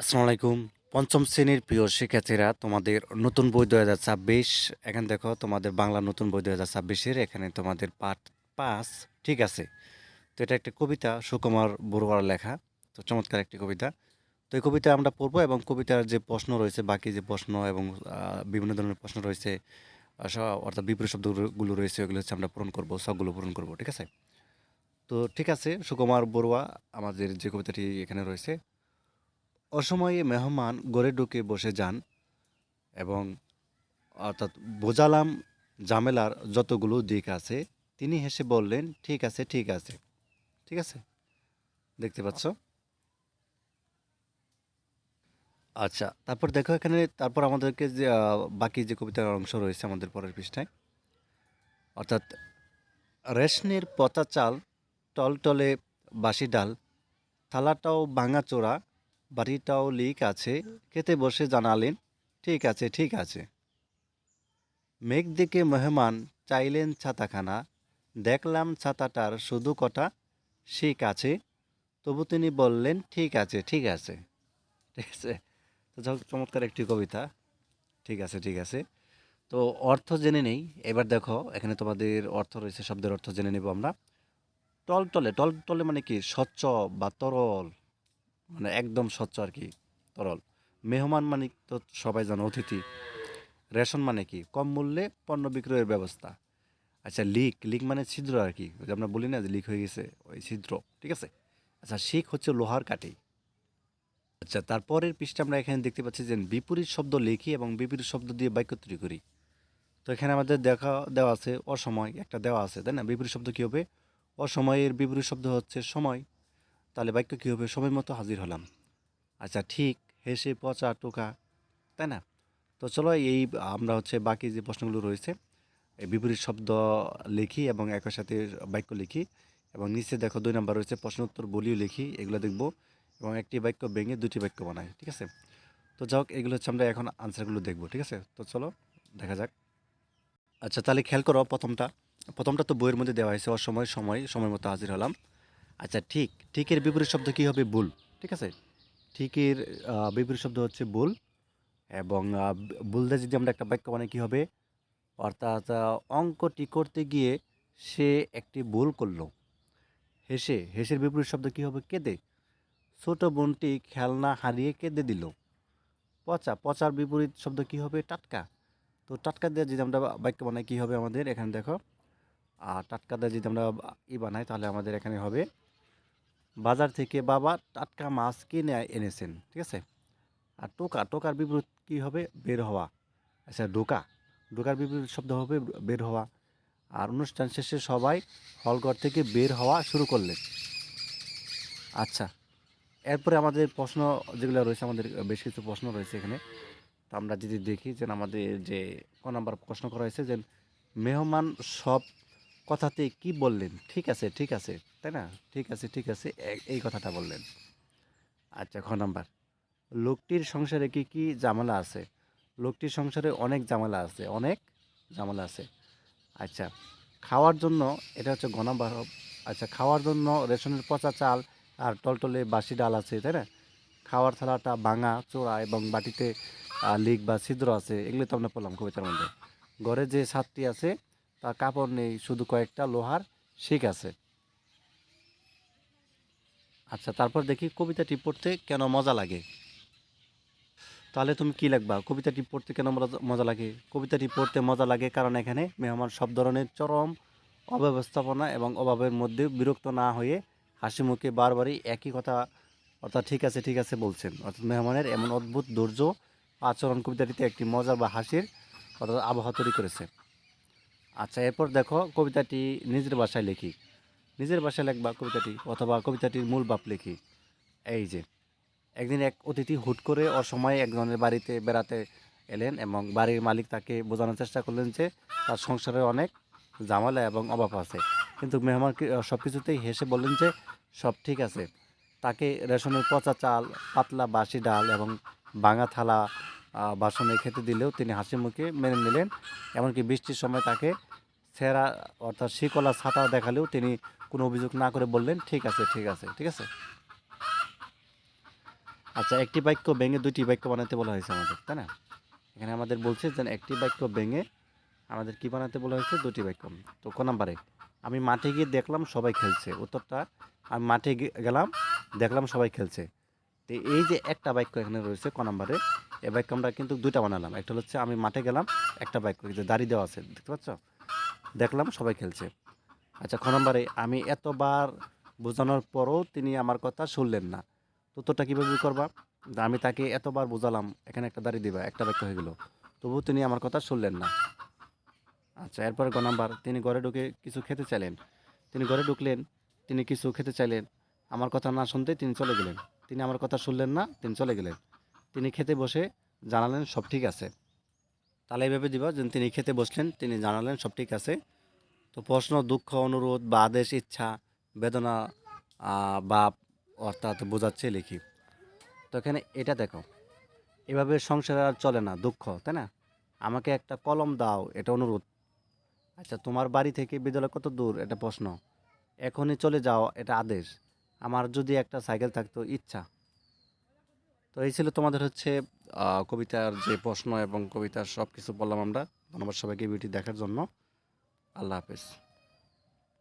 আসসালামু আলাইকুম। পঞ্চম শ্রেণীর প্রিয় শিক্ষার্থীরা, তোমাদের নতুন বই ২০২৬। এখানে দেখো তোমাদের বাংলা নতুন বই ২০২৬-এর এখানে তোমাদের পাঠ ৫। ঠিক আছে? তো এটা একটা কবিতা, সুকুমার বড়ুয়ার লেখা। তো চমৎকার একটি কবিতা। তো এই কবিতা আমরা পড়বো এবং কবিতার যে প্রশ্ন রয়েছে, বাকি যে প্রশ্ন এবং বিভিন্ন ধরনের প্রশ্ন রয়েছে, অর্থাৎ বিপরীত শব্দগুলো রয়েছে, ওগুলো হচ্ছে আমরা পূরণ করবো, সবগুলো পূরণ করবো। ঠিক আছে? তো ঠিক আছে, সুকুমার বড়ুয়া আমাদের যে কবিতাটি এখানে রয়েছে। অসময়ে মেহমান ঘরে ঢুকে বসে যান এবং অর্থাৎ বোঝালাম ঝামেলার যতগুলো দিক আছে। তিনি হেসে বললেন, ঠিক আছে, ঠিক আছে। ঠিক আছে? দেখতে পাচ্ছ? আচ্ছা, তারপর দেখো এখানে, তারপর আমাদেরকে যে বাকি যে কবিতার অংশ রয়েছে আমাদের পরের পৃষ্ঠায়, অর্থাৎ রেশনের পচা চাল, টলটলে বাসি ডাল, থালাটাও ভাঙাচোরা, বাড়িটাও লিক আছে, খেতে বসে জানালেন, ঠিক আছে, ঠিক আছে। মেঘ দেখে মেহমান চাইলেন ছাতাখানা, দেখলাম ছাতাটার শুধু কটা শিক আছে, তবু তিনি বললেন, ঠিক আছে, ঠিক আছে। ঠিক আছে? তো চমৎকার একটি কবিতা। ঠিক আছে, ঠিক আছে। তো অর্থ জেনে নেই। এবার দেখো এখানে তোমাদের অর্থ রয়েছে, শব্দের অর্থ জেনে নেব আমরা। টলটলে, টলটলে মানে কি? স্বচ্ছ বা তরল, মানে একদম স্বচ্ছ আর কি, তরল। মেহমান মানে তো সবাই জানো, অতিথি। রেশন মানে কি? কম মূল্যে পণ্য বিক্রয়ের ব্যবস্থা। আচ্ছা, লিক, লিক মানে ছিদ্র আর কি, ওই যে আমরা বলি না যে লিক হয়ে গেছে, ওই ছিদ্র। ঠিক আছে? আচ্ছা, শিক হচ্ছে লোহার কাঠি। আচ্ছা, তারপরের পৃষ্ঠা আমরা এখানে দেখতে পাচ্ছি যে বিপরীত শব্দ লিখি এবং বিপরীত শব্দ দিয়ে বাক্য তৈরি করি। তো এখানে আমাদের দেওয়া আছে অসময়, একটা দেওয়া আছে, তাই না? বিপরীত শব্দ কী হবে? অসময়ের বিপরীত শব্দ হচ্ছে সময়। তাহলে বাক্য কী হবে? সময় মতো হাজির হলাম। আচ্ছা, ঠিক, হেসে, পচা, টোকা, তাই না? তো চলো এই আমরা হচ্ছে বাকি যে প্রশ্নগুলো রয়েছে, এই বিপরীত শব্দ লিখি এবং একই সাথে বাক্য লিখি। এবং নিচে দেখো ২ নাম্বার রয়েছে প্রশ্ন উত্তর বলিও লিখি, এগুলো দেখব। এবং একটি বাক্য ভেঙে দুটি বাক্য বানাই। ঠিক আছে? তো যাই হোক, এগুলো হচ্ছে আমরা এখন আনসারগুলো দেখব। ঠিক আছে? তো চলো দেখা যাক। আচ্ছা, তাহলে খেয়াল করো প্রথমটা তো বইয়ের মধ্যে দেওয়া হয়েছে, অসময়, সময়, সময় মতো হাজির হলাম। আচ্ছা, ঠিক, ঠিকের বিপরীত শব্দ কী হবে? ভুল। ঠিক আছে? ঠিকের বিপরীত শব্দ হচ্ছে ভুল। এবং ভুল দিয়ে যদি আমরা একটা বাক্য বানাই কী হবে? অর্থাৎ অঙ্কটি করতে গিয়ে সে একটি ভুল করল। হেসে, হেসের বিপরীত শব্দ কী হবে? কেঁদে। ছোট বোনটি খেলনা হারিয়ে কেঁদে দিল। পচা, পচার বিপরীত শব্দ কী হবে? টাটকা। তো টাটকা দিয়ে যদি আমরা বাক্য বানাই কী হবে আমাদের? এখানে দেখো, টাটকা দিয়ে যদি আমরা বানাই তাহলে আমাদের এখানে হবে, বাজার থেকে বাবা টাটকা মাছ কিনে এনেছেন। ঠিক আছে? আর টোকা, টোকার বিপরীত কী হবে? বের হওয়া। আচ্ছা, ঢোকা, ঢোকার বিপরীত শব্দ হবে বের হওয়া। আর অনুষ্ঠান শেষে সবাই হলঘর থেকে বের হওয়া শুরু করলেন। আচ্ছা, এরপরে আমাদের প্রশ্ন যেগুলো রয়েছে, আমাদের বেশ কিছু প্রশ্ন রয়েছে এখানে। তো আমরা যদি দেখি যে আমাদের যে নাম্বার প্রশ্ন করা হয়েছে যে মেহমান সব কথাতে কি বললেন? ঠিক আছে, ঠিক আছে, তাই না? ঠিক আছে, ঠিক আছে, এই কথাটা বললেন। আচ্ছা, নাম্বার, লোকটির সংসারে কি কি ঝামেলা আছে? লোকটির সংসারে অনেক ঝামেলা আছে, অনেক ঝামেলা আছে। আচ্ছা, খাওয়ার জন্য, এটা হচ্ছে ঘ নাম্বার। আচ্ছা, খাওয়ার জন্য রেশনের পচা চাল আর টলটলে বাসি ডাল আছে, তাই না? খাওয়ার থালাটা ভাঙা চোরা এবং বাটিতে লিক বা ছিদ্র আছে, এগুলো তো আমরা পড়লাম কবিতার মধ্যে। ঘরে যে ছাদটি আছে তার কাপড় নেই, শুধু কয়েকটা লোহার শিক আছে। আচ্ছা, তারপর দেখি কবিতাটি পড়তে কেন মজা লাগে। তাহলে তুমি কি লিখবা? কবিতাটি পড়তে কেন মজা মজা লাগে? কবিতাটি পড়তে মজা লাগে কারণ এখানে মেহমান সব ধরনের চরম অব্যবস্থাপনা এবং অভাবের মধ্যে বিরক্ত না হয়ে হাসি মুখে বারবারই একই কথা, অর্থাৎ ঠিক আছে, ঠিক আছে বলছেন। অর্থাৎ মেহমানের এমন অদ্ভুত ধৈর্য আচরণ কবিতাটিতে একটি মজা বা হাসির অর্থাৎ আবহাওয়া তৈরি করেছে। আচ্ছা, এরপর দেখো কবিতাটি নিজের ভাষায় লিখি। নিজের ভাষায় লিখবা কবিতাটি, অথবা কবিতাটির মূল ভাব লিখি। এই যে, একদিন এক অতিথি হুট করে অসময়ে একজনের বাড়িতে বেড়াতে এলেন এবং বাড়ির মালিক তাকে বোঝানোর চেষ্টা করলেন যে তার সংসারে অনেক ঝামেলা এবং অভাব আছে। কিন্তু মেহমান সব কিছুতেই হেসে বললেন যে সব ঠিক আছে। তাকে রেশনের পচা চাল, পাতলা বাসি ডাল এবং ভাঙা থালা বাসনে খেতে দিলেও তিনি হাসি মুখে মেনে নিলেন। এমনকি বৃষ্টির সময় তাকে ছেঁড়া, অর্থাৎ শিকলা ছাতা দেখালেও তিনি কোনো অভিযোগ না করে বললেন, ঠিক আছে, ঠিক আছে, ঠিক আছে। আচ্ছা, একটি বাক্য ভেঙে দুইটি বাক্য বানাতে বলা হয়েছে আমাদের, তাই না? এখানে আমাদের বলছে যে একটি বাক্য ভেঙে আমাদের কি বানাতে বলা হয়েছে? দুটি বাক্য। তো ক নাম্বারে, আমি মাঠে গিয়ে দেখলাম সবাই খেলছে। উত্তরটা, আমি মাঠে গেলাম, দেখলাম সবাই খেলছে। তো এই যে একটা বাক্য এখানে রয়েছে ক নাম্বারে, এই বাক্য আমরা কিন্তু দুইটা বানালাম। একটা হচ্ছে আমি মাঠে গেলাম, একটা বাক্য যে দাড়ি দেওয়া আছে, দেখতে পাচ্ছ? দেখলাম সবাই খেলছে। আচ্ছা, খ নাম্বারে, আমি এতবার বোঝানোর পরও তিনি আমার কথা শুনলেন না। তো উত্তরটা কীভাবে করবা? আমি তাকে এতবার বোঝালাম, এখানে একটা দাড়ি দিবা, একটা বাক্য হয়ে গেল, তবুও তিনি আমার কথা শুনলেন না। আচ্ছা, এরপরে গ নাম্বার, তিনি ঘরে ঢুকে কিছু খেতে চাইলেন। তিনি ঘরে ঢুকলেন, তিনি কিছু খেতে চাইলেন, আমার কথা না শুনতেই তিনি চলে গেলেন। তিনি আমার কথা শুনলেন না, তিনি চলে গেলেন। তিনি খেতে বসে জানালেন সব ঠিক আছে। তাহলে এইভাবে দিবা যে তিনি খেতে বসলেন, তিনি জানালেন সব ঠিক আছে। তো প্রশ্ন, দুঃখ, অনুরোধ বা আদেশ, ইচ্ছা, বেদনা বা অর্থাৎ বোঝাচ্ছে লিখি। তো এখানে এটা দেখো, এভাবে সংসার আর চলে না, দুঃখ, তাই না? আমাকে একটা কলম দাও, এটা অনুরোধ। আচ্ছা, তোমার বাড়ি থেকে বিদ্যালয় কত দূর? এটা প্রশ্ন। এখনই চলে যাও, এটা আদেশ। আমার যদি একটা সাইকেল থাকতো, ইচ্ছা। তো এই ছিল তোমাদের হচ্ছে কবিতার যে প্রশ্ন এবং কবিতার সব কিছু বললাম আমরা। ধন্যবাদ সবাইকে ভিডিওটি দেখার জন্য। আল্লাহ হাফেজ।